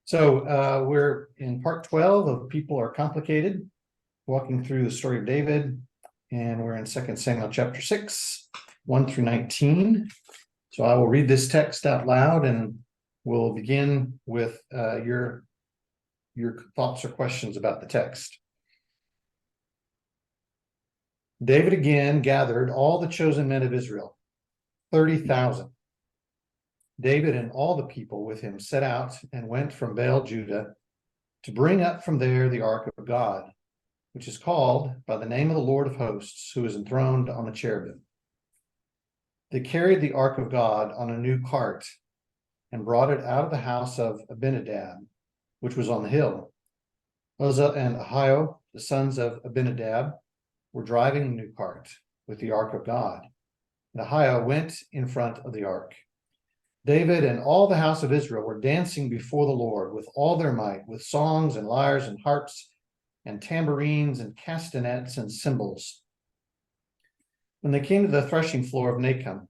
So we're in part 12 of People Are Complicated, walking through the story of David, and we're in 2 Samuel chapter 6, 1 through 19. So I will read this text out loud, and we'll begin with your thoughts or questions about the text. David again gathered all the chosen men of Israel, 30,000. David and all the people with him set out and went from Baal, Judah, to bring up from there the ark of God, which is called by the name of the Lord of hosts, who is enthroned on a cherubim. They carried the ark of God on a new cart and brought it out of the house of Abinadab, which was on the hill. Uzzah and Ahio, the sons of Abinadab, were driving the new cart with the ark of God, and Ahio went in front of the ark. David and all the house of Israel were dancing before the Lord with all their might, with songs and lyres and harps and tambourines and castanets and cymbals. When they came to the threshing floor of Nacon,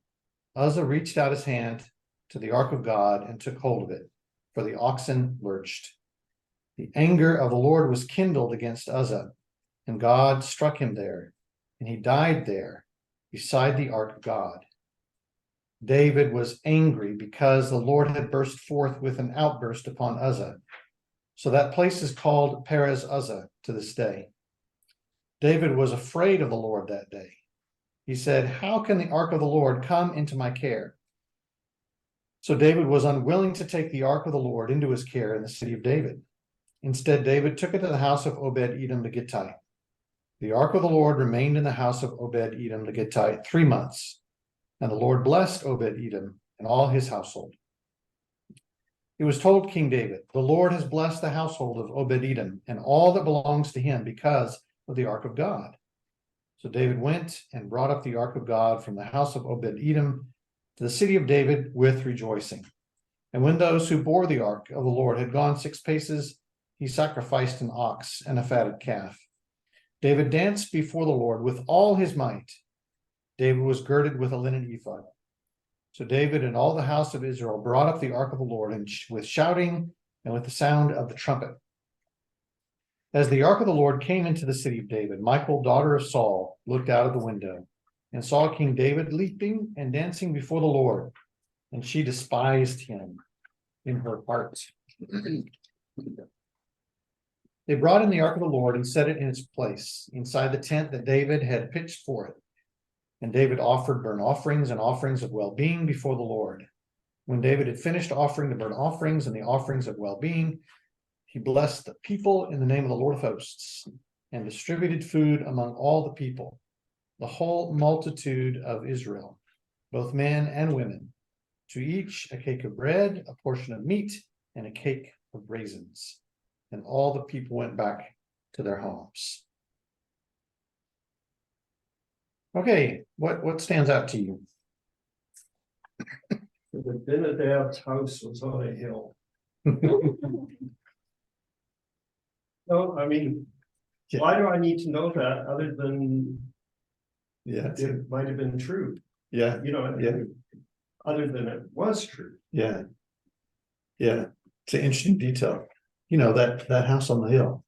Uzzah reached out his hand to the ark of God and took hold of it, for the oxen lurched. The anger of the Lord was kindled against Uzzah, and God struck him there, and he died there beside the ark of God. David was angry because the Lord had burst forth with an outburst upon Uzzah. So that place is called Perez Uzzah to this day. David was afraid of the Lord that day. He said, "How can the ark of the Lord come into my care?" So David was unwilling to take the ark of the Lord into his care in the city of David. Instead, David took it to the house of Obed-Edom the Gittite. The ark of the Lord remained in the house of Obed-Edom the Gittite 3 months. And the Lord blessed Obed-Edom and all his household. It was told King David, "The Lord has blessed the household of Obed-Edom and all that belongs to him because of the ark of God." So David went and brought up the ark of God from the house of Obed-Edom to the city of David with rejoicing. And when those who bore the ark of the Lord had gone 6 paces, he sacrificed an ox and a fatted calf. David danced before the Lord with all his might. David was girded with a linen ephod. So David and all the house of Israel brought up the ark of the Lord with shouting and with the sound of the trumpet. As the ark of the Lord came into the city of David, Michal, daughter of Saul, looked out of the window and saw King David leaping and dancing before the Lord, and she despised him in her heart. They brought in the ark of the Lord and set it in its place inside the tent that David had pitched for it. And David offered burnt offerings and offerings of well-being before the Lord. When David had finished offering the burnt offerings and the offerings of well-being, he blessed the people in the name of the Lord of hosts and distributed food among all the people, the whole multitude of Israel, both men and women, to each a cake of bread, a portion of meat, and a cake of raisins. And all the people went back to their homes. Okay, what stands out to you? The Abinadab's house was on a hill. No, I mean, Yeah. why do I need to know that other than Yeah, it might have been true? yeah, You know, yeah, other than it was true. yeah. It's an interesting detail. You know, that house on the hill.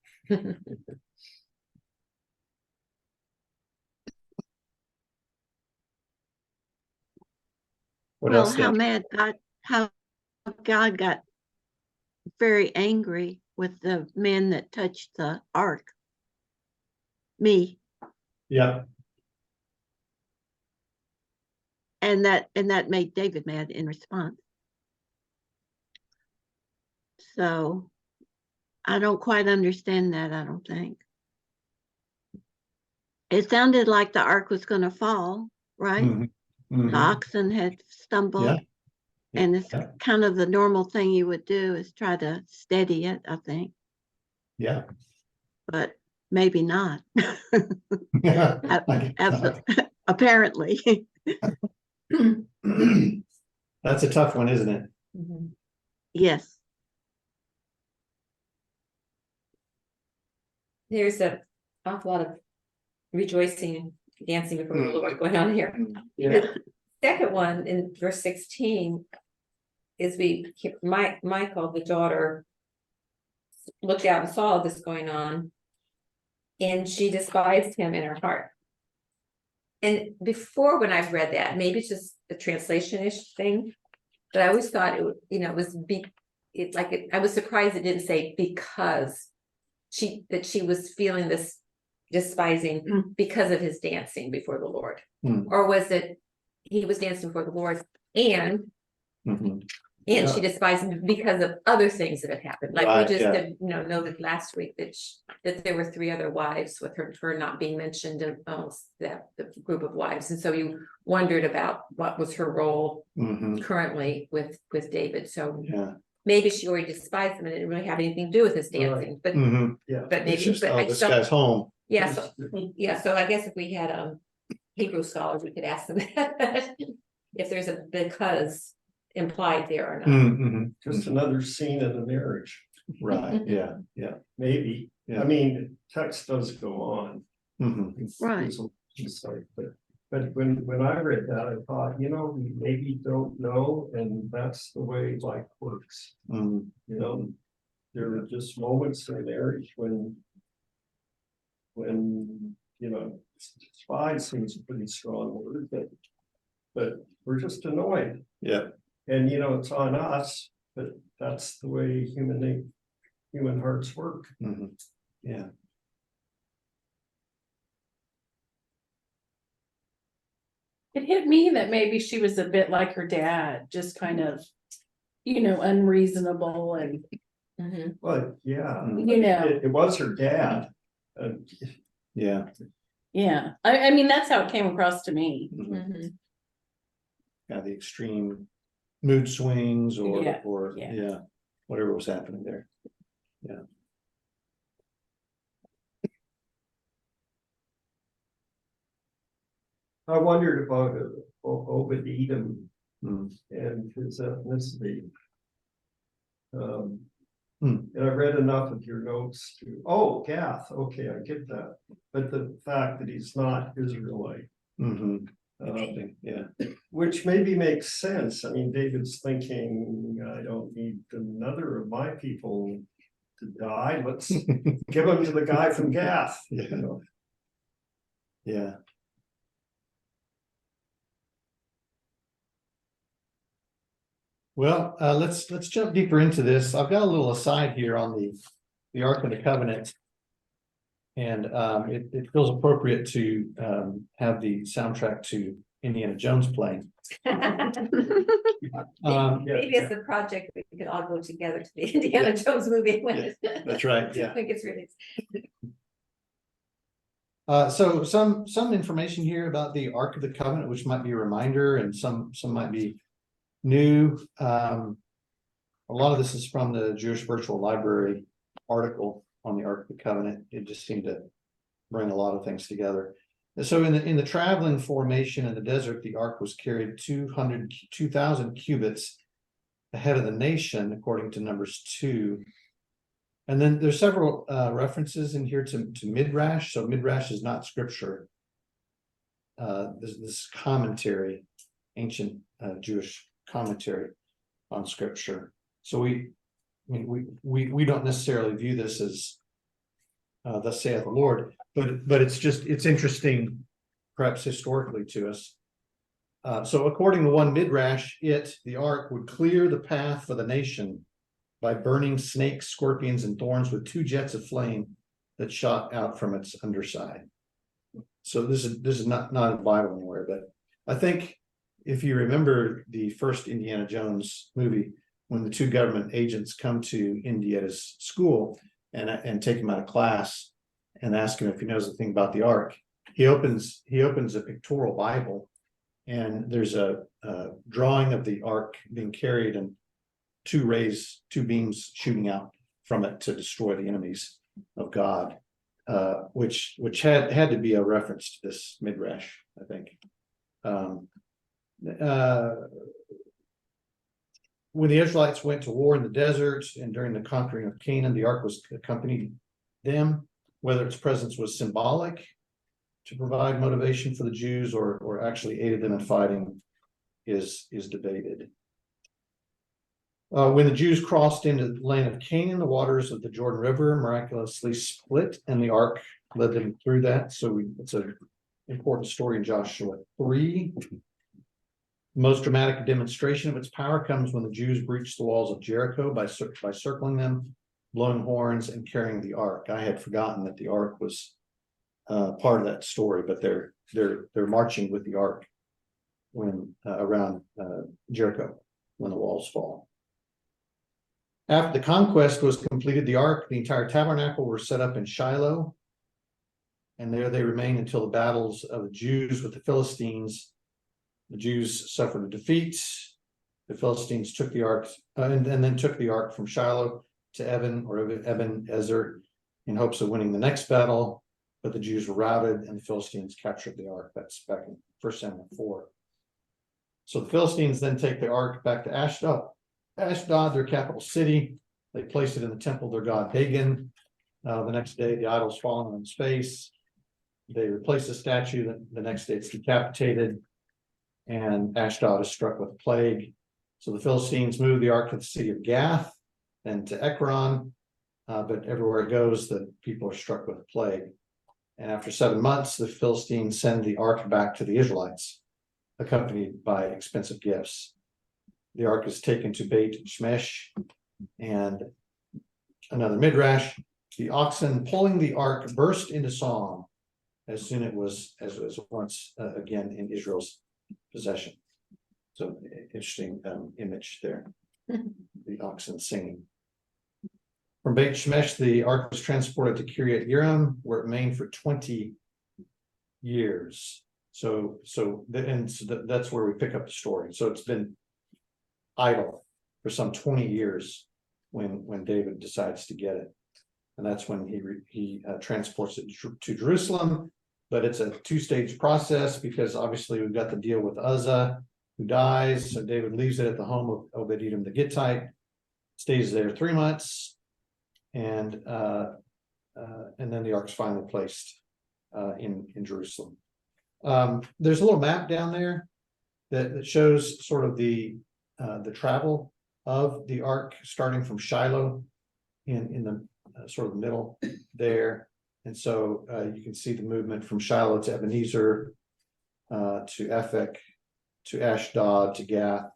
What Well, else? how God got very angry with the men that touched the ark. Me. Yeah, And that made David mad in response. So I don't quite understand that, I don't think. It sounded like the ark was going to fall, right? mhm. The oxen had stumbled. Yeah. And it's Yeah. kind of the normal thing you would do is try to steady it, I think. Yeah. But maybe not. Yeah. I guess not. Apparently. That's a tough one, isn't it? Yes. There's an awful lot of rejoicing and dancing before the Lord going on here. Yeah. The second one in verse 16 is Michal, the daughter looked out and saw this going on. And she despised him in her heart. And before, when I've read that, maybe it's just a translation-ish thing, but I always thought it, it was I was surprised it didn't say because that she was feeling this despising because of his dancing before the Lord. Or was it he was dancing before the Lord and she despised him because of other things that had happened. Like Right, we just yeah. had, noted last week that that there were 3 other wives with her not being mentioned in the group of wives. And so you wondered about what was her role currently with David. So Yeah. maybe she already despised him and it didn't really have anything to do with his dancing. But Yeah. but maybe It's just, but I this just don't- guy's home. yeah, so I guess if we had Hebrew scholars, we could ask them that if there's a because implied there or not. Just another scene in a marriage, Right, yeah, yeah. maybe. Yeah. I mean, text does go on. Right. It's like, but when I read that, I thought, we maybe don't know, and that's the way life works. There are just moments in marriage when despise seems a pretty strong word, but we're just annoyed. Yeah. And it's on us, but that's the way human hearts work. Yeah. It hit me that maybe she was a bit like her dad, just kind of, unreasonable and, But yeah, it was her dad. Yeah. yeah. I mean, that's how it came across to me. Yeah, the extreme mood swings or Yeah. whatever was happening there. Yeah. I wondered about Obed-Edom Mm. and his ethnicity. Hmm. And I read enough of your notes to, Gath, okay, I get that. But the fact that he's not Israelite. Interesting, yeah. Which maybe makes sense. I mean, David's thinking, I don't need another of my people to die. Let's give him to the guy from Gath. Yeah. Yeah. Well, let's jump deeper into this. I've got a little aside here on the Ark of the Covenant. And it feels appropriate to have the soundtrack to Indiana Jones playing. Maybe it's a project we could all go together to the Indiana Jones movie when That's right, yeah. I think it's released. So some information here about the Ark of the Covenant, which might be a reminder, and some might be new. A lot of this is from the Jewish Virtual Library article on the Ark of the Covenant. It just seemed to bring a lot of things together. And so in the traveling formation in the desert, the Ark was carried 2,000 cubits ahead of the nation, according to Numbers 2. And then there's several references in here to Midrash. So Midrash is not scripture. This commentary, ancient Jewish commentary on scripture. So we don't necessarily view this as thus saith the Lord, but it's interesting, perhaps historically to us. So according to one Midrash, the Ark would clear the path for the nation by burning snakes, scorpions, and thorns with 2 jets of flame that shot out from its underside. So this is not in the Bible anywhere, but I think if you remember the first Indiana Jones movie, when the 2 government agents come to Indiana's school and take him out of class and ask him if he knows anything about the Ark, he opens a pictorial Bible, and there's a drawing of the Ark being carried and 2 beams shooting out from it to destroy the enemies of God, which had to be a reference to this Midrash, I think. When the Israelites went to war in the desert and during the conquering of Canaan, the Ark was accompanied them. Whether its presence was symbolic to provide motivation for the Jews or actually aided them in fighting is debated. When the Jews crossed into the land of Canaan, the waters of the Jordan River miraculously split, and the ark led them through that. So it's an important story in Joshua 3. The most dramatic demonstration of its power comes when the Jews breached the walls of Jericho by circling them, blowing horns, and carrying the ark. I had forgotten that the ark was part of that story, but they're marching with the ark when around Jericho when the walls fall. After the conquest was completed, the ark, the entire tabernacle were set up in Shiloh, and there they remained until the battles of the Jews with the Philistines. The Jews suffered a defeat. The Philistines took the ark and then took the ark from Shiloh to Ebenezer in hopes of winning the next battle, but the Jews were routed and the Philistines captured the ark. That's back in 1 Samuel 4. So the Philistines then take the ark back to Ashdod, their capital city. They place it in the temple of their god Dagon. The next day, the idol's fallen on its face. They replace the statue. The next day, it's decapitated, and Ashdod is struck with a plague. So the Philistines move the ark to the city of Gath, then to Ekron, but everywhere it goes, the people are struck with a plague. And after 7 months, the Philistines send the ark back to the Israelites, accompanied by expensive gifts. The ark is taken to Beit Shemesh, and another midrash. The oxen pulling the ark burst into song as soon as it was once again in Israel's possession. So interesting image there. The oxen singing. From Beit Shemesh, the ark was transported to Kiryat Yearim, where it remained for 20 years. So that's where we pick up the story. So it's been idle for some 20 years when David decides to get it, and that's when he transports it to Jerusalem. But it's a two-stage process, because obviously we've got the deal with Uzzah, who dies. So David leaves it at the home of Obed-Edom the Gittite, stays there 3 months, and then the ark's finally placed in Jerusalem. There's a little map down there that shows sort of the travel of the ark, starting from Shiloh in the sort of middle there. And so you can see the movement from Shiloh to Ebenezer, to Ephek, to Ashdod, to Gath,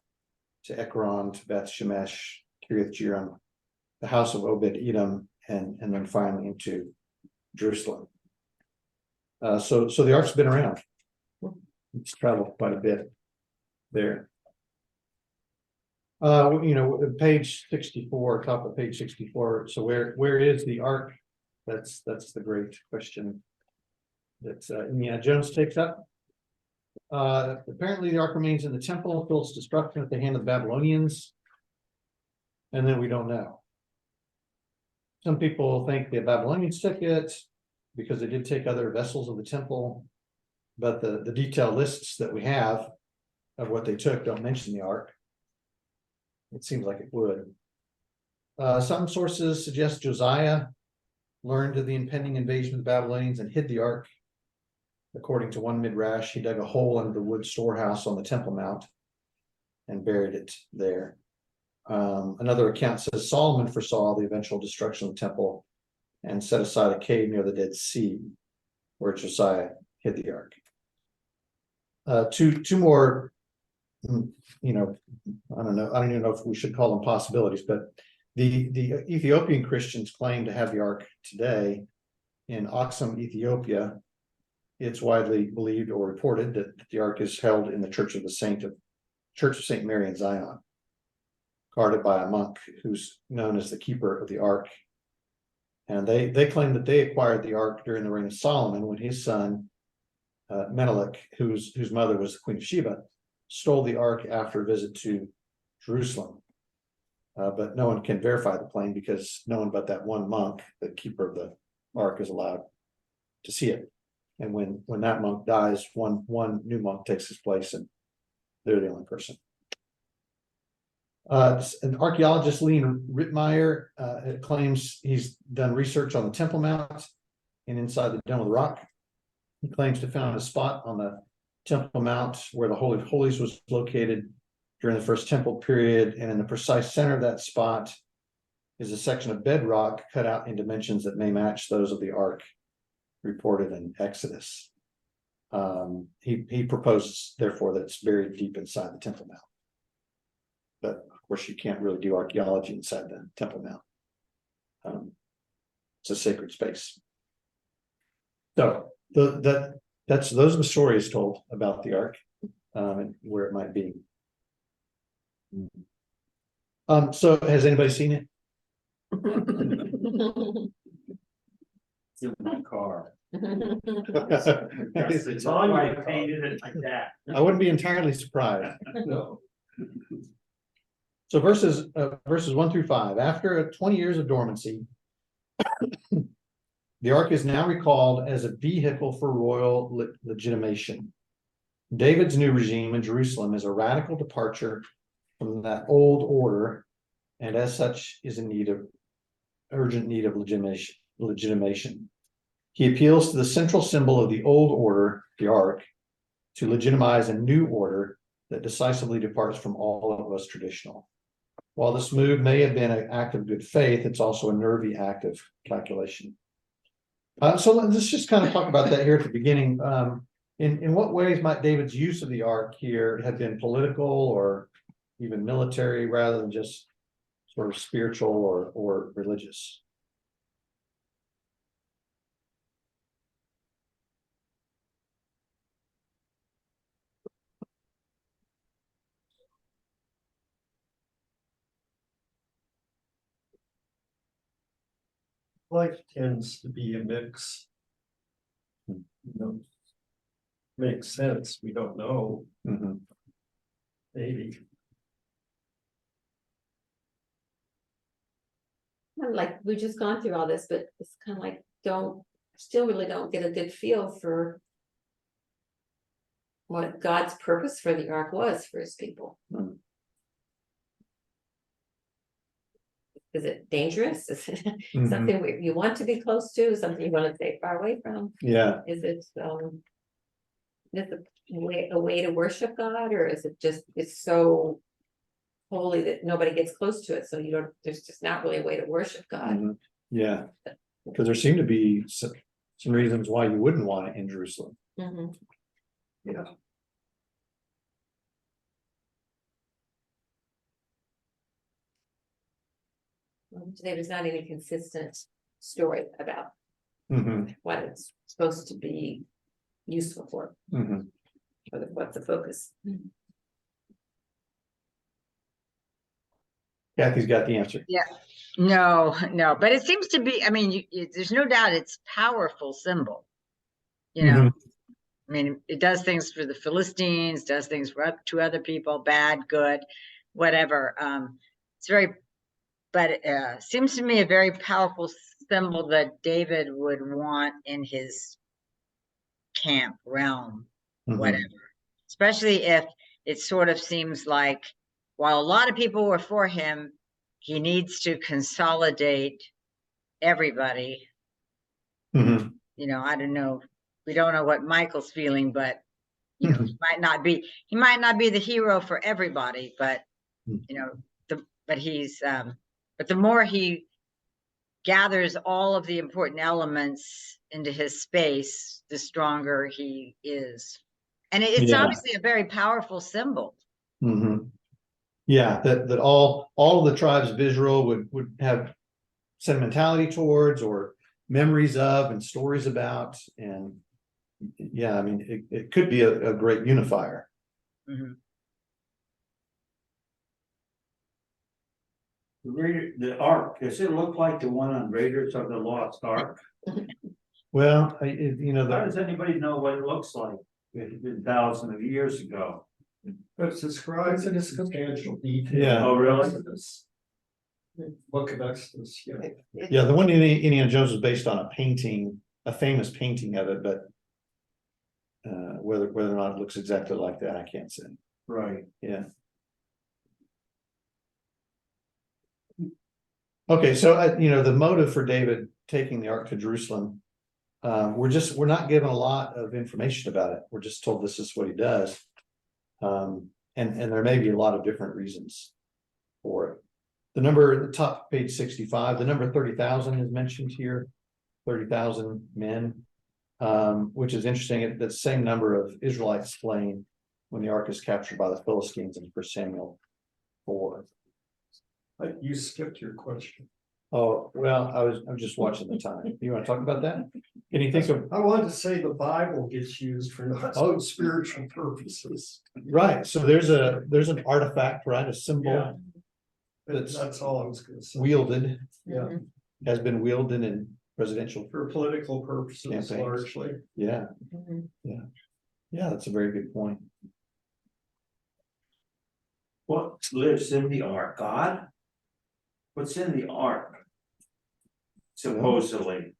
to Ekron, to Beth Shemesh, Kiriath Jearim, the house of Obed-Edom, and then finally into Jerusalem. So the ark's been around. It's traveled quite a bit there. Page 64, top of page 64. So where is the ark? That's the great question that Indiana Jones takes up. Apparently the ark remains in the temple until its destruction at the hand of the Babylonians, and then we don't know. Some people think the Babylonians took it because they did take other vessels of the temple, but the detailed lists that we have of what they took don't mention the ark. It seems like it would. Some sources suggest Josiah learned of the impending invasion of the Babylonians and hid the ark. According to one midrash, he dug a hole under the wood storehouse on the Temple Mount and buried it there. Another account says Solomon foresaw the eventual destruction of the temple and set aside a cave near the Dead Sea where Josiah hid the ark. Two more, I don't know. I don't even know if we should call them possibilities, but the Ethiopian Christians claim to have the ark today in Aksum, Ethiopia. It's widely believed or reported that the ark is held in the Church of St. Mary in Zion, guarded by a monk who's known as the keeper of the ark. And they claim that they acquired the ark during the reign of Solomon, when his son Menelik, whose mother was the Queen of Sheba, stole the ark after a visit to Jerusalem. But no one can verify the claim, because no one but that one monk, the keeper of the ark, is allowed to see it. And when that monk dies, one new monk takes his place, and they're the only person. An archaeologist, Leon Rittmeyer, claims he's done research on the Temple Mount and inside the Dome of the Rock. He claims to have found a spot on the Temple Mount where the Holy of Holies was located, during the first temple period, and in the precise center of that spot is a section of bedrock cut out in dimensions that may match those of the ark reported in Exodus. He proposes, therefore, that it's buried deep inside the Temple Mount. But of course, you can't really do archaeology inside the Temple Mount. It's a sacred space. So those are the stories told about the ark, and where it might be. So has anybody seen it? It's in my car. It's on Why my I car. painted it like that. I wouldn't be entirely surprised. No. So verses 1 through 5, after 20 years of dormancy, the ark is now recalled as a vehicle for royal legitimation. David's new regime in Jerusalem is a radical departure from that old order, and as such is in urgent need of legitimation. He appeals to the central symbol of the old order, the ark, to legitimize a new order that decisively departs from all that was traditional. While this move may have been an act of good faith, it's also a nervy act of calculation. So let's just kind of talk about that here at the beginning. In what ways might David's use of the ark here have been political or even military rather than just sort of spiritual or religious? Life tends to be a mix. You know, makes sense. We don't know, Mhm. maybe. Kind of like, we've just gone through all this, but it's kind of like, still really don't get a good feel for what God's purpose for the ark was for his people. Mm. Is it dangerous? Is it Mhm. something you want to be close to, something you want to stay far away from? Yeah. Is it a way to worship God, or is it just, it's so holy that nobody gets close to it, so there's just not really a way to worship God? Mhm. Yeah, because there seem to be some reasons why you wouldn't want it in Jerusalem. Mhm. Yeah. There's not any consistent story about Mhm. what it's supposed to be useful for, Mhm. or what's the focus. Kathy's got the answer. No, but it seems to be, I mean, there's no doubt it's powerful symbol. You know, I mean, it does things for the Philistines, does things to other people, bad, good, whatever. It's very, but it seems to me a very powerful symbol that David would want in his camp, realm, Mhm. whatever. Especially if it sort of seems like while a lot of people were for him, he needs to consolidate everybody. Mhm. You know, I don't know. We don't know what Michael's feeling, but you know, Mhm. he might not be the hero for everybody, but you know, but the more he gathers all of the important elements into his space, the stronger he is. And it's Yeah. obviously a very powerful symbol. Mhm. Yeah, that all of the tribes of Israel would have sentimentality towards or memories of and stories about, and yeah, I mean it could be a great unifier. Mhm. The Ark, does it look like the one on Raiders of the Lost Ark? Well, How does anybody know what it looks like? It's been thousands of years ago. But it's described in substantial detail. Yeah. Oh, really? Look at Exodus, yeah. yeah, the one in Indiana Jones was based on a famous painting of it, but whether or not it looks exactly like that, I can't say. Right. Yeah. Okay, so the motive for David taking the ark to Jerusalem, we're not given a lot of information about it. We're just told this is what he does. And there may be a lot of different reasons for it. The number at the top, page 65, the number 30,000 is mentioned here, 30,000 men, which is interesting. That same number of Israelites slain when the ark is captured by the Philistines in 1 Samuel 4. You skipped your question. Oh, well, I'm just watching the time. You want to talk about that? Can you think of, I wanted to say the Bible gets used for not so spiritual purposes. right, so there's an artifact, right, a symbol Yeah. That's That's all I was gonna say. wielded, Yeah, has been wielded in presidential, for political purposes Campaigns. largely. yeah, Mhm. yeah, that's a very good point. What lives in the ark? God? What's in the ark? Supposedly.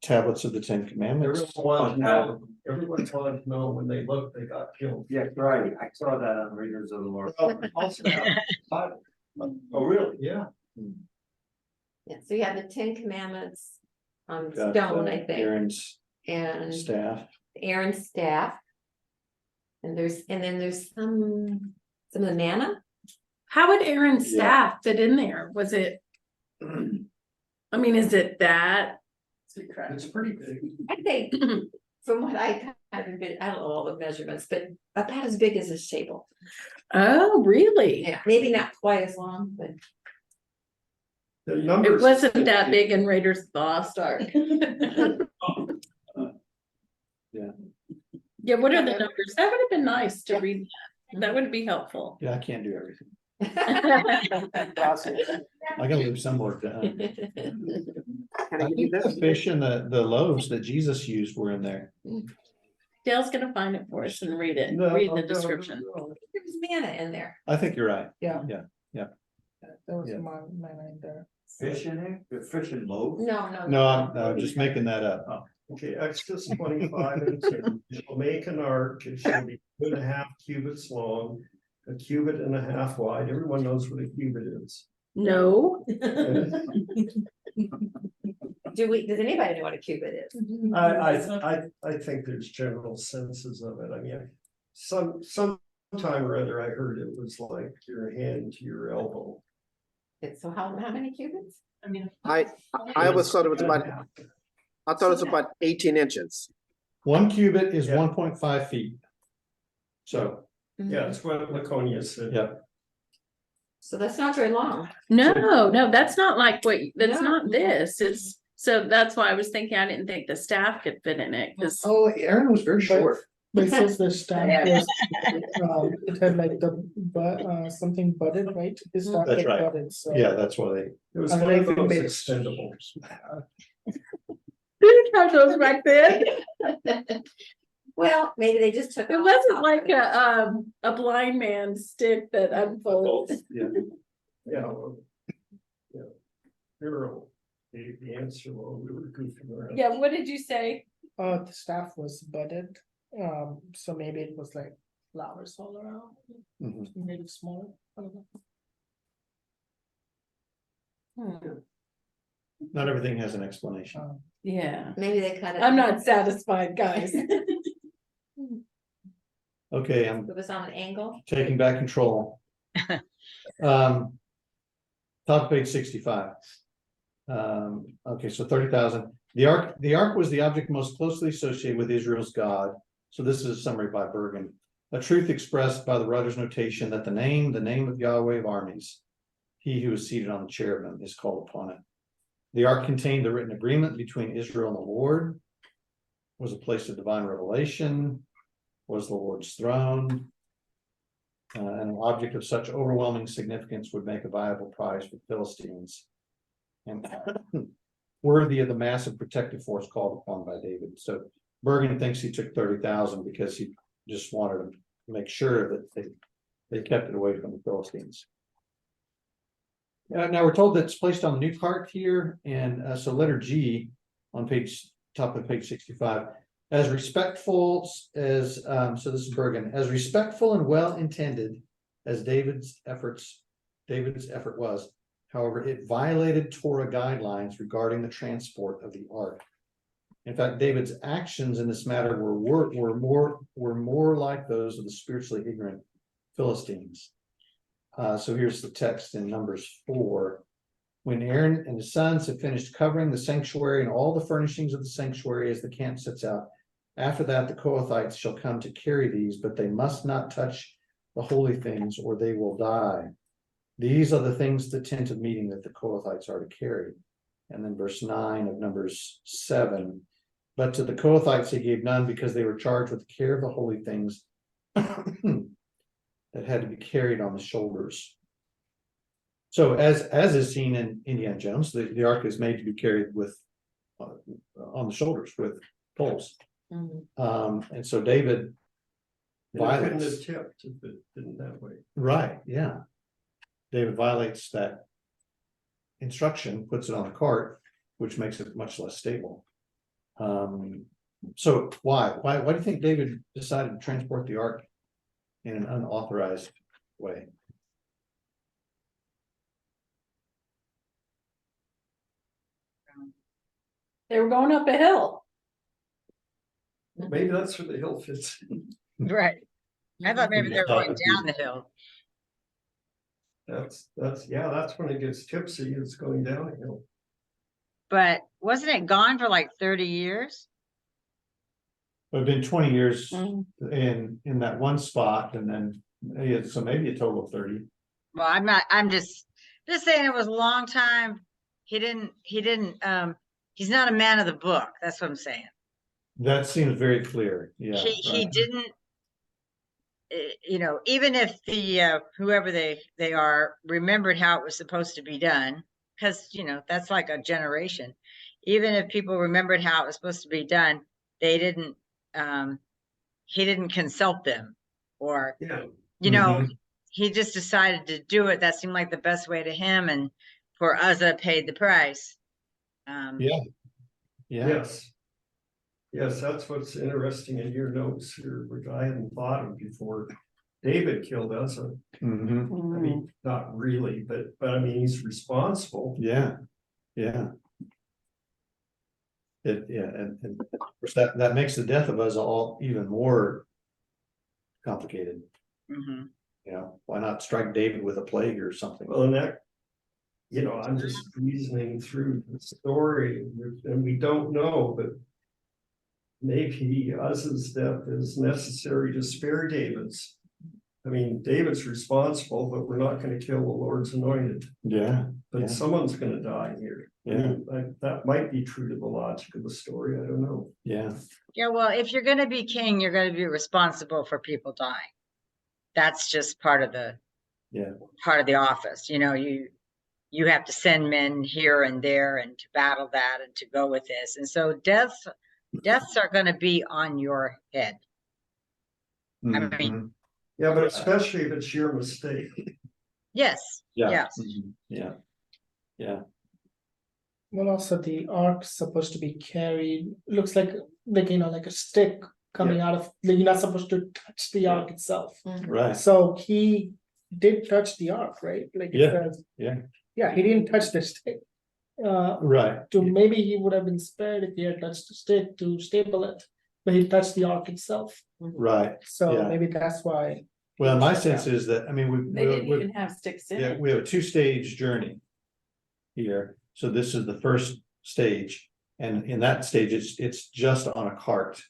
Tablets of the Ten Commandments. Everyone wanted to know when they looked, they got killed. Yeah, right. I saw that on Readers of the Lord. Also, Oh, really? yeah, Yeah, so you have the 10 Commandments on Got, stone, I think, Aaron's and staff. Aaron's staff. And then there's some of the manna. How would Aaron's Yeah. staff fit in there? Was it? I mean, is it that? it's pretty big. I think from what I haven't been, I don't know all the measurements, but about as big as this table. Oh, really? Yeah, maybe not quite as long, but The It numbers. wasn't that big in Raiders of the Lost Ark. Yeah. Yeah, what are the numbers? That would have been nice to read that. That would be helpful. Yeah, I can't do everything. I I gotta leave some work done. I think the fish and the loaves that Jesus used were in there. Dale's gonna find it for us and read it, No, read the no, description. no. There was manna in there. I think you're right. Yeah. Yeah, yeah. That was Yeah. my mind there. Fish in it? The fish and loaves? No. No, I'm just making that up. Okay, Exodus 25:10. You shall make an ark, it shall be 2.5 cubits long, 1.5 cubits wide. Everyone knows what a cubit is. No, Does anybody know what a cubit is? I think there's general senses of it. I mean, sometime or other, I heard it was like your hand to your elbow. So how many cubits? I always thought it was about, I thought it was about 18 inches. 1 cubit is Yeah. 1.5 feet. So, Yeah, it's what Laconia said. yeah, So that's not very long. no, that's not like that's No. not this. It's, so that's why I was thinking, I didn't think the staff could fit in it, because oh, Aaron was very short. But it says the stamp was, it had like something budded, right? His stamp That's had right. budded, so. Yeah, that's why they, It was I one don't of know if it those made- extendables. didn't have those back then. Well, maybe they just took. It off wasn't top like of it. a blind man's stick that unfolds. yeah. Yeah. Well, yeah. Earl, the answer while we were goofing around. Yeah, what did you say? The staff was budded, so maybe it was like flowers all around, Mhm. maybe small. I don't know. Not everything has an explanation. Yeah, Maybe they cut it. I'm not satisfied, guys. Okay, I'm It was on an angle. taking back control. Top page 65. Okay, so 30,000. The ark was the object most closely associated with Israel's God. So this is a summary by Bergen. A truth expressed by the writer's notation that the name of Yahweh of armies, he who is seated on the cherubim, is called upon it. The ark contained the written agreement between Israel and the Lord, was a place of divine revelation, was the Lord's throne. And an object of such overwhelming significance would make a viable prize for the Philistines. And worthy of the massive protective force called upon by David. So Bergen thinks he took 30,000 because he just wanted to make sure that they kept it away from the Philistines. Now we're told that it's placed on the new cart here, and so letter G on top of page 65. As respectful as so this is Bergen, as respectful and well intended as David's effort was, however, it violated Torah guidelines regarding the transport of the ark. In fact, David's actions in this matter were more like those of the spiritually ignorant Philistines. So here's the text in Numbers 4. When Aaron and his sons have finished covering the sanctuary and all the furnishings of the sanctuary as the camp sets out, after that the Kohathites shall come to carry these, but they must not touch the holy things or they will die. These are the things, the tent of meeting, that the Kohathites are to carry. And then verse 9 of Numbers 7. But to the Kohathites he gave none, because they were charged with the care of the holy things that had to be carried on the shoulders. So as is seen in Indiana Jones, the ark is made to be carried with on the shoulders with poles. And so David And it couldn't violates. have tipped if it didn't that way. Right, yeah. David violates that instruction, puts it on the cart, which makes it much less stable. So why do you think David decided to transport the ark in an unauthorized way? They were going up a hill. Maybe that's where the hill fits in. Right. I thought maybe they were going down the hill. That's when it gets tipsy, it's going downhill. But wasn't it gone for like 30 years? It's been 20 years Mhm. in that one spot, and then so maybe a total of 30. Well, I'm just saying it was a long time. He didn't, he's not a man of the book. That's what I'm saying. That seems very clear. Yeah. He right. didn't, even if the, whoever they are remembered how it was supposed to be done, because, that's like a generation. Even if people remembered how it was supposed to be done, they didn't, he didn't consult them or, Yeah. Mhm. he just decided to do it. That seemed like the best way to him, and poor Uzzah paid the price. Yeah. Yes, that's what's interesting in your notes here, which I hadn't thought of before. David killed Uzzah. Mhm. I mean, not really, but I mean, he's responsible. Yeah. And of course that makes the death of us all even more complicated. Mhm. Why not strike David with a plague or something? Well, and that, I'm just reasoning through the story, and we don't know, but maybe Uzzah's death is necessary to spare David's. I mean, David's responsible, but we're not going to kill the Lord's anointed. Yeah. But someone's going to die here. Yeah. I mean, that might be true to the logic of the story. I don't know. Yeah. Yeah, well, if you're going to be king, you're going to be responsible for people dying. That's just part of the office. You have to send men here and there and to battle that and to go with this. And so deaths are going to be on your head. I mean, Mhm. Yeah, but especially if it's your mistake. yes. Yeah. Yes. Mhm. Yeah. Well, also the ark's supposed to be carried, looks like a stick coming out of, you're not supposed to touch the ark itself. Right. So he did touch the ark, right? Like it Yeah. says. Yeah. Yeah, he didn't touch the stick. Right. Maybe he would have been spared if he had touched the stick to stable it, but he touched the ark itself. Right. So Yeah. maybe that's why. Well, my Yeah. sense is that, They didn't even have sticks in it. we have a 2-stage journey here. So this is the first stage, and in that stage, it's just on a cart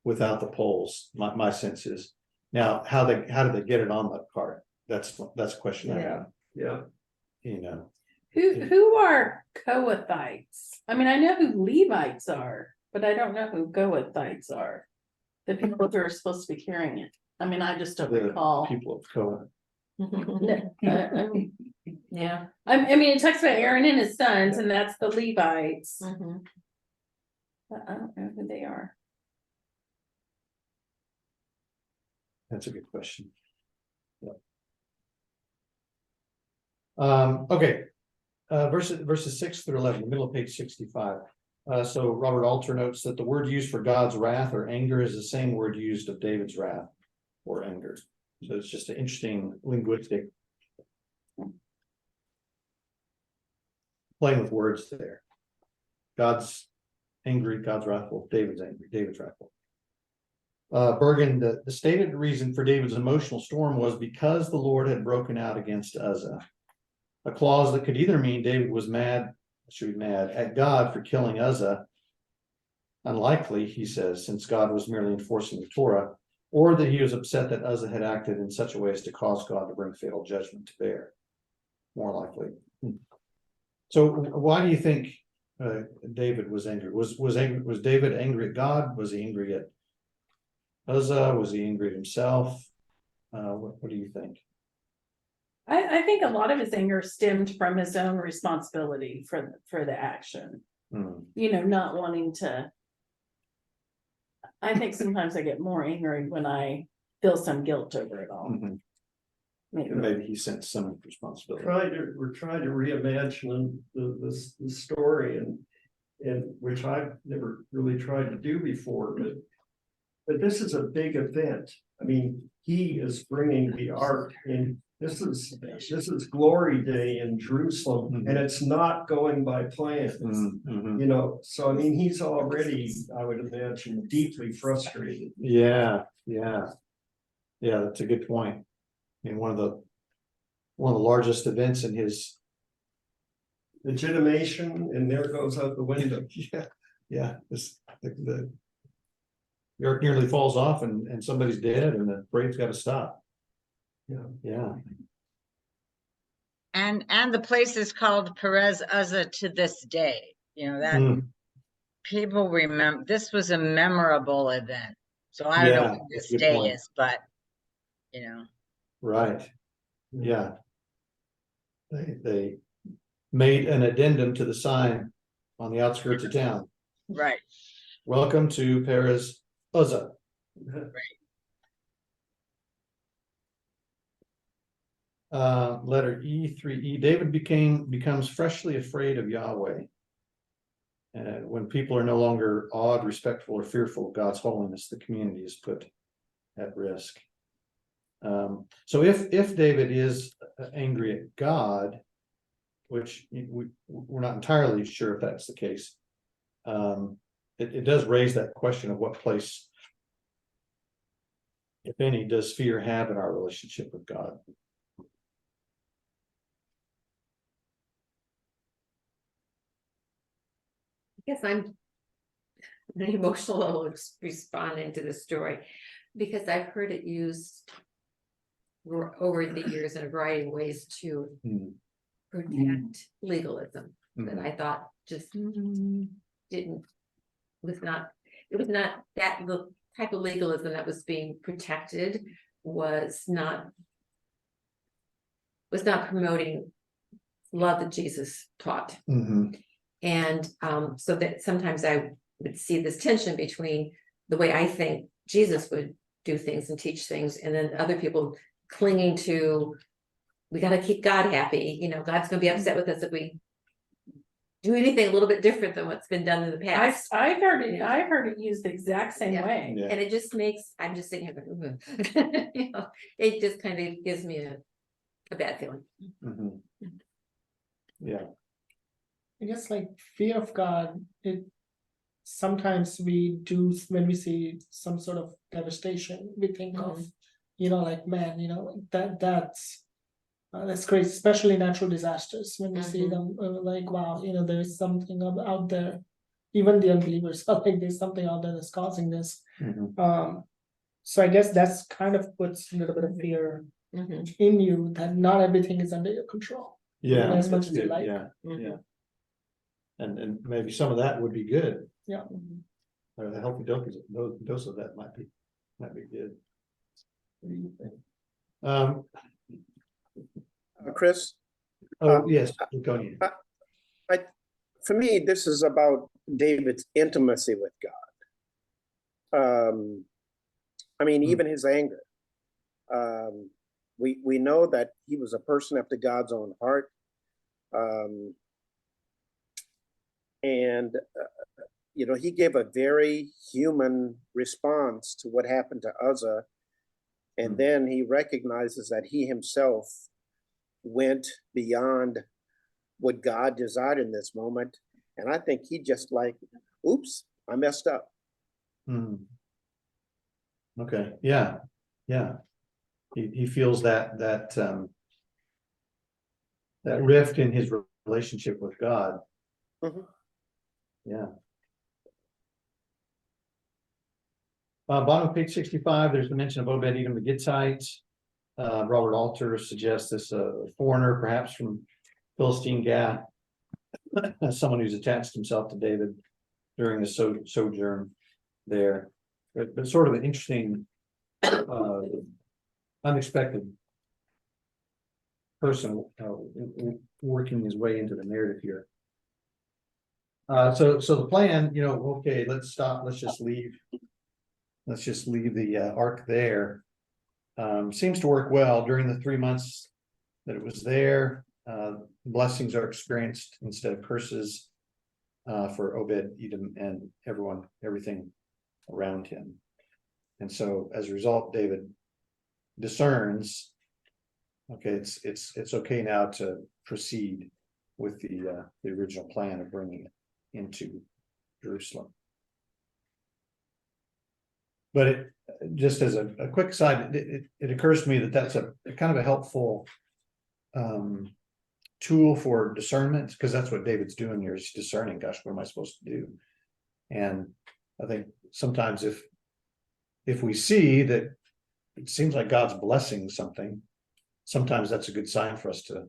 without the poles. My sense is. Now, how did they get it on the cart? That's a question I have. Yeah. Who are Kohathites? I mean, I know who Levites are, but I don't know who Kohathites are. The people who are supposed to be carrying it. I mean, I just don't The recall. people of Kohen. Yeah. I mean, it talks about Aaron and his sons, and that's the Levites. But I don't know who they are. That's a good question. Yeah. Okay. Verses 6 through 11, the middle of page 65. So Robert Alter notes that the word used for God's wrath or anger is the same word used of David's wrath or anger. So it's just an interesting linguistic playing with words there. God's angry, God's wrathful, David's angry, David's wrathful. Bergen, the stated reason for David's emotional storm was because the Lord had broken out against Uzzah. A clause that could either mean David was mad at God for killing Uzzah. Unlikely, he says, since God was merely enforcing the Torah, or that he was upset that Uzzah had acted in such a way as to cause God to bring fatal judgment to bear. More likely. So why do you think David was angry? Was David angry at God? Was he angry at Uzzah? Was he angry at himself? What do you think? I think a lot of his anger stemmed from his own responsibility for the action. You know, not wanting to. I think sometimes I get more angry when I feel some guilt over it all. Maybe he sensed some responsibility. We're trying to reimagine the story and which I've never really tried to do before, but this is a big event. I mean, he is bringing the ark in. This is glory day in Jerusalem, and it's not going by plan. You know, so I mean, he's already, I would imagine, deeply frustrated. Yeah, that's a good point. I mean, one of the largest events in his legitimation, and there goes out the window. The ark nearly falls off and somebody's dead and the parade's got to stop. Yeah. And the place is called Perez Uzzah to this day. You know, that people remember this was a memorable event. So I don't know what this day is, but you know. Right. Yeah. They made an addendum to the sign on the outskirts of town. Right. Welcome to Perez Uzzah. Right. Letter E3E. David becomes freshly afraid of Yahweh. And when people are no longer awed, respectful, or fearful of God's holiness, the community is put at risk. So if David is angry at God, which we're not entirely sure if that's the case, it does raise that question of what place, if any, does fear have in our relationship with God? I guess I'm an emotional responding to the story because I've heard it used over the years in a variety of ways to protect legalism that I thought just was not that the type of legalism that was being protected was not promoting love that Jesus taught. And so that sometimes I would see this tension between the way I think Jesus would do things and teach things, and then other people clinging to, we got to keep God happy. You know, God's going to be upset with us if we do anything a little bit different than what's been done in the past. I've heard it used the exact same way. And it just makes, I'm just sitting here, you know, it just kind of gives me a bad feeling. Yeah. I guess like fear of God, it sometimes we do when we see some sort of devastation, we think of, you know, like, man, you know, that's crazy, especially natural disasters. When we see them, like, wow, you know, there's something out there. Even the unbelievers are like, there's something out there that's causing this. So I guess that's kind of puts a little bit of fear in you that not everything is under your control. Yeah, as much as you like. Yeah. And maybe some of that would be good. Yeah. Or the healthy dose of that might be good. What do you think? Chris? Yes, go ahead. For me, this is about David's intimacy with God. I mean, even his anger. We know that he was a person after God's own heart. You know, he gave a very human response to what happened to Uzzah. And then he recognizes that he himself went beyond what God desired in this moment. And I think he just like, oops, I messed up. Okay, yeah, yeah. He feels that rift in his relationship with God. Mhm. Yeah. Bottom of page 65, there's the mention of Obed-Edom the Gittite. Robert Alter suggests this foreigner, perhaps from Philistine Gath, someone who's attached himself to David during his sojourn there. But sort of an interesting, unexpected person working his way into the narrative here. So the plan, okay, let's stop. Let's just leave the ark there. Seems to work well during the 3 months that it was there. Blessings are experienced instead of curses for Obed-Edom and everything around him. And so as a result, David discerns, okay, it's okay now to proceed with the original plan of bringing it into Jerusalem. But it just as a quick side, it occurs to me that that's a kind of a helpful tool for discernment, because that's what David's doing here, is discerning, gosh, what am I supposed to do? And I think sometimes if we see that it seems like God's blessing something, sometimes that's a good sign for us to,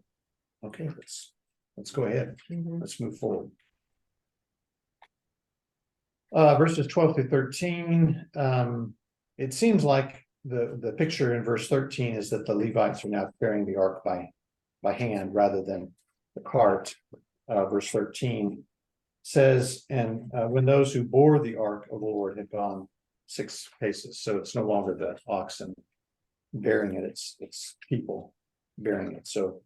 okay, let's go ahead. Let's move forward. Verses 12 through 13. It seems like the picture in verse 13 is that the Levites are now carrying the ark by hand rather than the cart. Verse 13 says, and when those who bore the ark of the Lord had gone 6 paces, so it's no longer the oxen bearing it, it's people bearing it. So,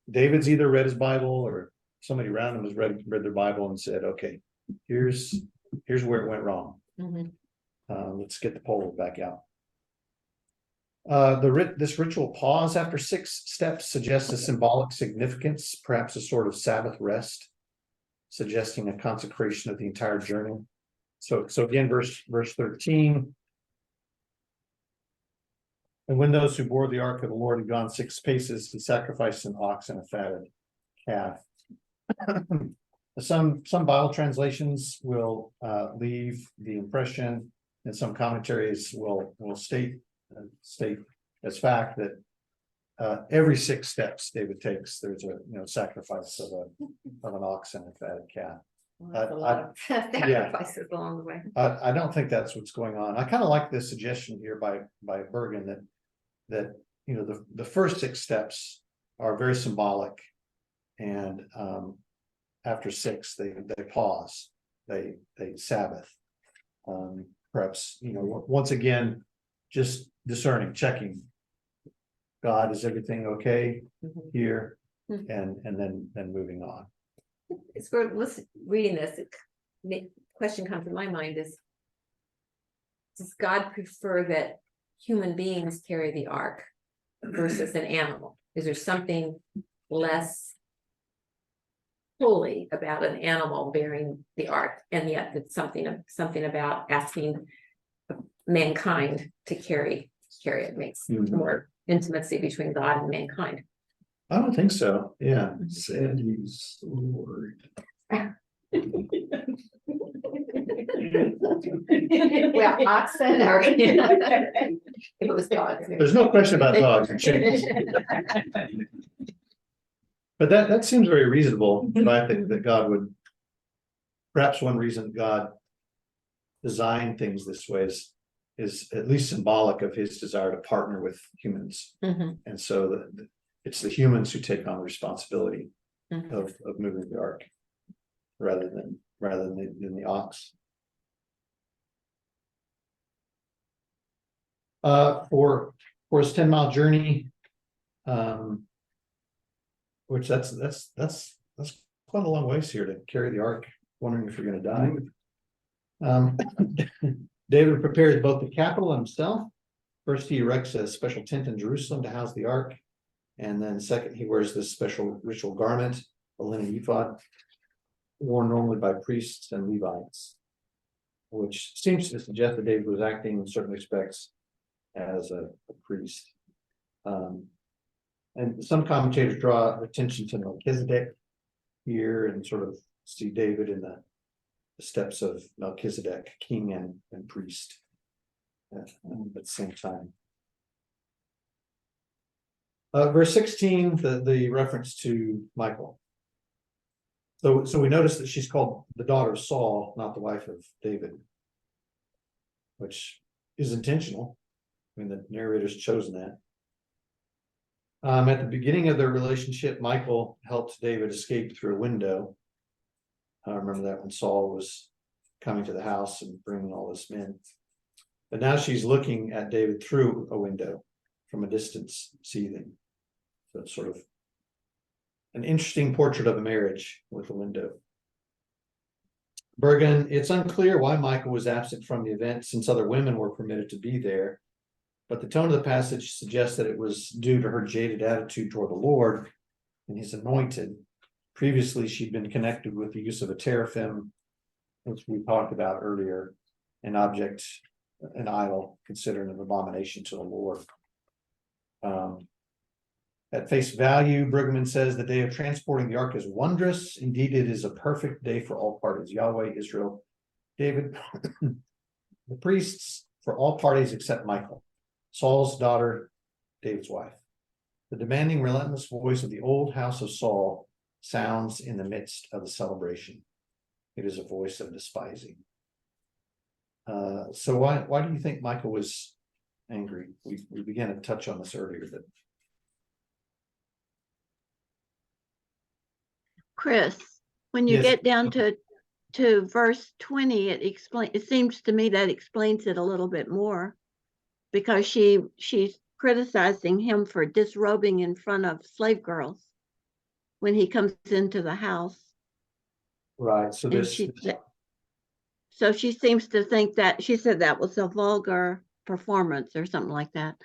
David's either read his Bible or somebody around him has read their Bible and said, okay, here's where it went wrong. Let's get the pole back out. This ritual pause after 6 steps suggests a symbolic significance, perhaps a sort of Sabbath rest, suggesting a consecration of the entire journey. So again, verse 13. And when those who bore the ark of the Lord had gone 6 paces, he sacrificed an ox and a fatted calf. Some Bible translations will leave the impression, and some commentaries will state as fact that every 6 steps David takes, there's a sacrifice of an ox and a fatted calf. That's a lot of sacrifices along the way. I don't think that's what's going on. I kind of like this suggestion here by Bergen that the first 6 steps are very symbolic, and after 6 they pause, they Sabbath. Perhaps once again, just discerning, checking. God, is everything okay here? And then moving on. It's for reading this. Question comes to my mind is, does God prefer that human beings carry the ark versus an animal? Is there something less holy about an animal bearing the ark, and yet it's something about asking mankind to carry it makes more intimacy between God and mankind? I don't think so. Yeah. Sandy's Lord. Well, oxen or if it was dogs. There's no question about dogs and chickens. But that seems very reasonable. But I think that God would, perhaps one reason God designed things this way is at least symbolic of his desire to partner with humans. And so it's the humans who take on the responsibility of moving the ark rather than the ox. For his 10-mile journey, which that's quite a long ways here to carry the ark, wondering if you're going to die. David prepares both the capital and himself. First, he erects a special tent in Jerusalem to house the ark. And then second, he wears this special ritual garment, a linen ephod, worn normally by priests and Levites. which seems to suggest that David was acting in certain respects as a priest. And some commentators draw attention to Melchizedek here and sort of see David in the steps of Melchizedek, king and priest at the same time. Verse 16, the reference to Michal. So we notice that she's called the daughter of Saul, not the wife of David, which is intentional. I mean, the narrator's chosen that. At the beginning of their relationship, Michal helped David escape through a window. I remember that when Saul was coming to the house and bringing all this men. But now she's looking at David through a window from a distance, seething. So it's sort of an interesting portrait of a marriage with a window. Bergen, it's unclear why Michal was absent from the event since other women were permitted to be there. But the tone of the passage suggests that it was due to her jaded attitude toward the Lord and his anointed. Previously, she'd been connected with the use of a teraphim, which we talked about earlier, an object, an idol, considered an abomination to the Lord. At face value, Brueggemann says the day of transporting the ark is wondrous. Indeed, it is a perfect day for all parties. Yahweh, Israel, David, the priests, for all parties except Michal, Saul's daughter, David's wife. The demanding, relentless voice of the old house of Saul sounds in the midst of the celebration. It is a voice of despising. So why do you think Michal was angry? We began to touch on this earlier, but Chris, when you Yes. get down to verse 20, it seems to me that explains it a little bit more, because she's criticizing him for disrobing in front of slave girls when he comes into the house. right. So And this so she seems to think that she said that was a vulgar performance or something like that.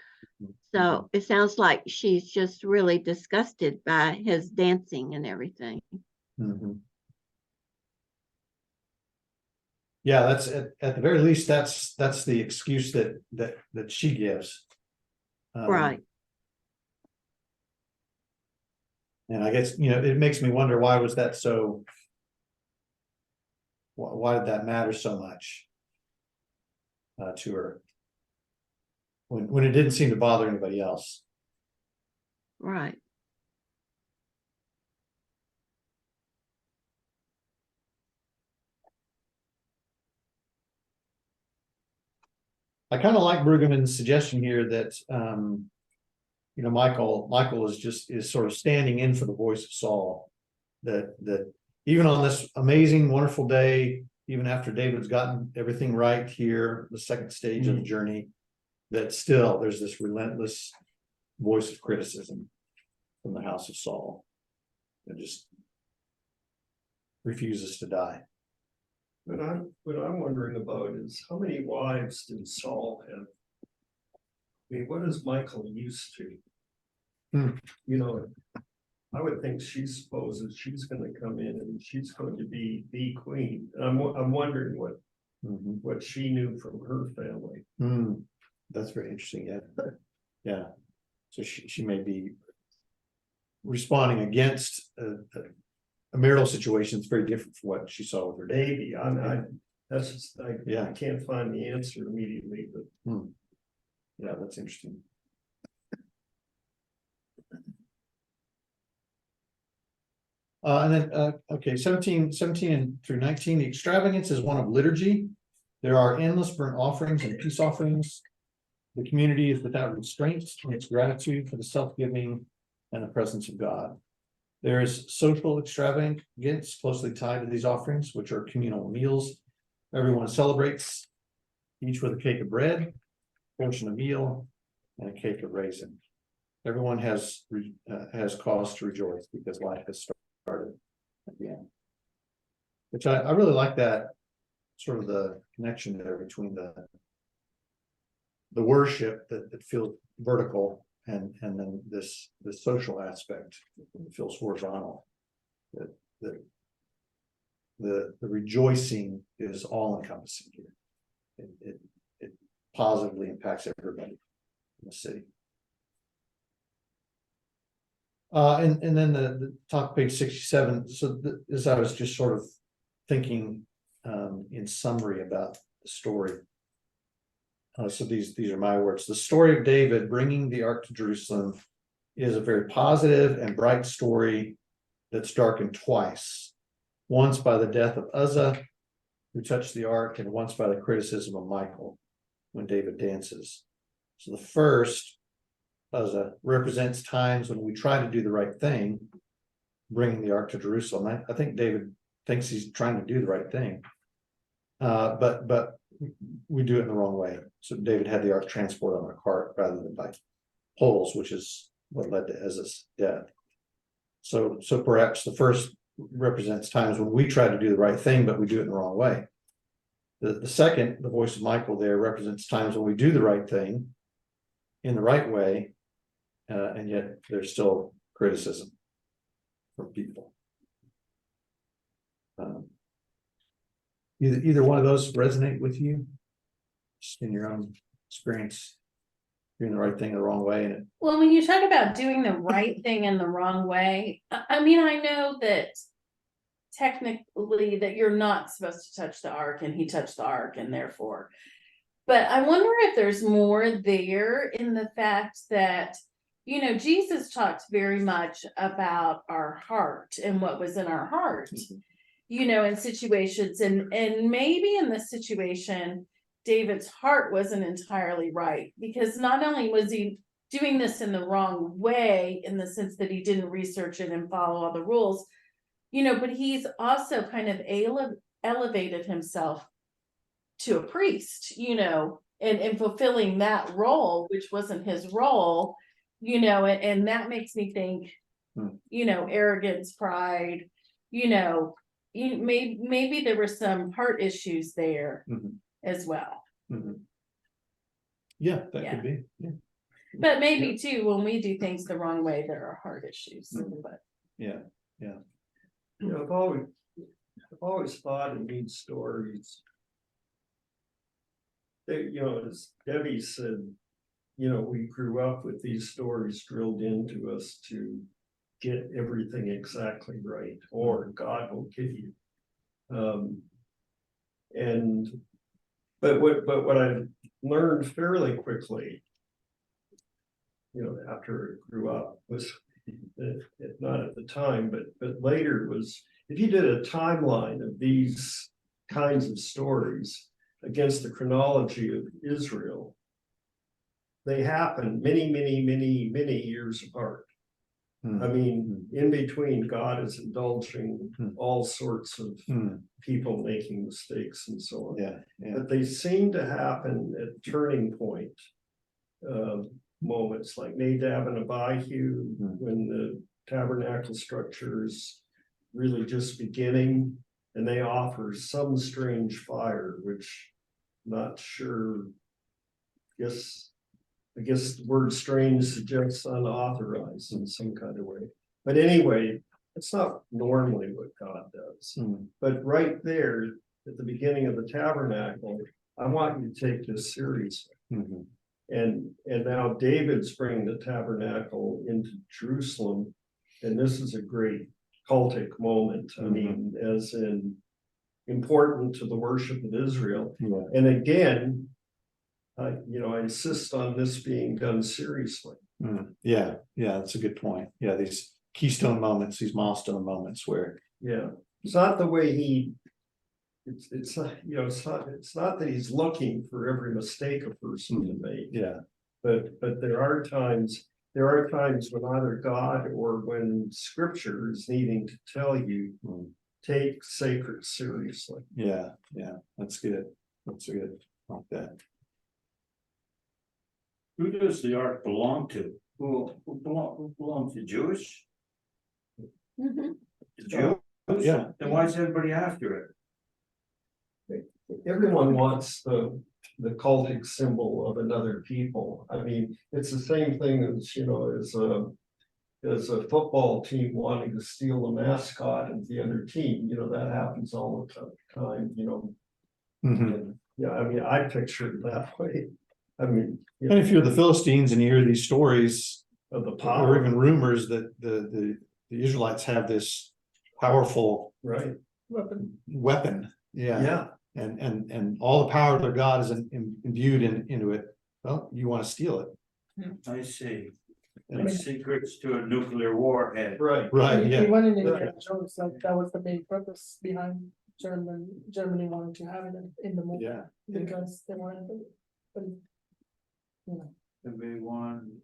So it sounds like she's just really disgusted by his dancing and everything. Mhm. Yeah, that's at the very least, that's the excuse that she gives. Right. And I guess, it makes me wonder, why was that so? Why did that matter so much to her when it didn't seem to bother anybody else? Right. I kind of like Brueggemann's suggestion here that Michal is sort of standing in for the voice of Saul. That even on this amazing, wonderful day, even after David's gotten everything right here, the second stage of the journey, that still there's this relentless voice of criticism from the house of Saul that just refuses to die. What I'm wondering about is, how many wives did Saul have? I mean, what is Michal used to? I would think she supposes she's gonna come in and she's going to be the queen. I'm wondering what she knew from her family. That's very interesting. Yeah. So she may be responding against a marital situation that's very different from what she saw with her dad. Maybe, that's just, I can't find the answer immediately, but. Yeah, that's interesting. And then, okay, 17 and through 19, the extravagance is one of liturgy. There are endless burnt offerings and peace offerings. The community is without restraints in its gratitude for the self-giving and the presence of God. There is social extravagance closely tied to these offerings, which are communal meals. Everyone celebrates, each with a cake of bread, portion of meal, and a cake of raisin. Everyone has cause to rejoice because life has started again. Which I really like, that sort of the connection there between the worship that feels vertical and then this the social aspect that feels horizontal. That the rejoicing is all encompassing here. It positively impacts everybody in the city. And then the top page 67. So as I was just sort of thinking in summary about the story. So these are my words. The story of David bringing the ark to Jerusalem is a very positive and bright story that's darkened twice. Once by the death of Uzzah, who touched the ark, and once by the criticism of Michal when David dances. So the first, Uzzah, represents times when we try to do the right thing, bringing the ark to Jerusalem. I think David thinks he's trying to do the right thing, but we do it in the wrong way. So David had the ark transported on a cart rather than by poles, which is what led to Uzzah's death. So perhaps the first represents times when we try to do the right thing, but we do it in the wrong way. The second, the voice of Michal there, represents times when we do the right thing in the right way, and yet there's still criticism from people. Either one of those resonate with you, just in your own experience, doing the right thing the wrong way, and Well, when you talk about doing the right thing in the wrong way, I mean, I know that technically that you're not supposed to touch the ark, and he touched the ark, and therefore, but I wonder if there's more there in the fact that, you know, Jesus talked very much about our heart and what was in our heart, you know, in situations, and maybe in this situation, David's heart wasn't entirely right, because not only was he doing this in the wrong way, in the sense that he didn't research it and follow all the rules, you know, but he's also kind of elevated himself to a priest, you know, and fulfilling that role, which wasn't his role, you know, and that makes me think, you know, arrogance, pride, you know, maybe there were some heart issues there as well. yeah, that could be. Yeah. But maybe too, when we do things the wrong way, there are heart issues. But Yeah. You know, I've always thought in these stories, they, you know, as Debbie said, you know, we grew up with these stories drilled into us to get everything exactly right, or God will give you. But what I learned fairly quickly, you know, after I grew up, was not at the time, but later, was if you did a timeline of these kinds of stories against the chronology of Israel, they happen many years apart. I mean, in between, God is indulging all sorts of people making mistakes and so on. Yeah. But they seem to happen at turning point moments, like Nadab and Abihu, when the tabernacle structure is really just beginning, and they offer some strange fire, which not sure. I guess the word strange suggests unauthorized in some kind of way. But anyway, it's not normally what God does. But right there at the beginning of the tabernacle, I want you to take this seriously. And now David's bringing the tabernacle into Jerusalem, and this is a great cultic moment. I mean, as in important to the worship of Israel. And again, you know, I insist on this being done seriously. Yeah, that's a good point. Yeah, these keystone moments, these milestone moments where it's not the way he. It's not, you know, it's not that he's looking for every mistake a person can make. But there are times when either God or when Scripture is needing to tell you, take sacred seriously. Yeah, that's good. That's good. Like that. Who does the ark belong to? Who belongs to Jewish? The Jews? Yeah. Then why is everybody after it? Everyone wants the cultic symbol of another people. I mean, it's the same thing as, you know, as as a football team wanting to steal the mascot of the other team, that happens all the time, Mhm. And, yeah, I mean, I picture it that way. I mean, And if you're the Philistines and you hear these stories, of the or power, even rumors that the Israelites have this powerful right? weapon, yeah, Yeah, and all the power of their God is imbued into it. Well, you want to steal it, I see. And- The secrets to a nuclear warhead. right. right? Yeah, Even in Right. Indiana Jones, like that was the main purpose behind Germany wanting to have it in the movie, yeah. because they wanted to. But, you know, Everyone.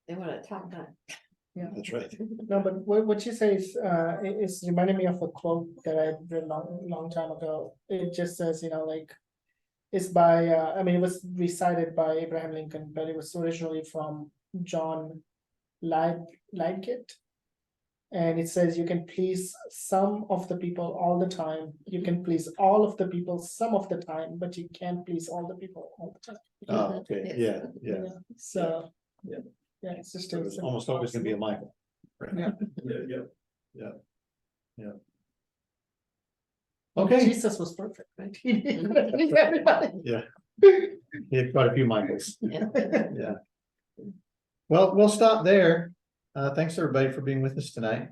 They want to top that. That's right. no, but what you say is reminding me of a quote that I read long time ago. It just says, like, it's by I mean, it was recited by Abraham Lincoln, but it was originally from John Lydgate. And it says, you can please some of the people all the time. You can please all of the people some of the time, but you can't please all the people all the time. Oh, okay, yeah, yeah. So, Yeah. yeah, it's just. So there's almost always gonna be a Michael. Yeah. Yeah. Okay, Jesus was perfect, right? He did everybody. yeah. He had quite a few Michaels. Yeah. Well, we'll stop there. Thanks everybody for being with us tonight.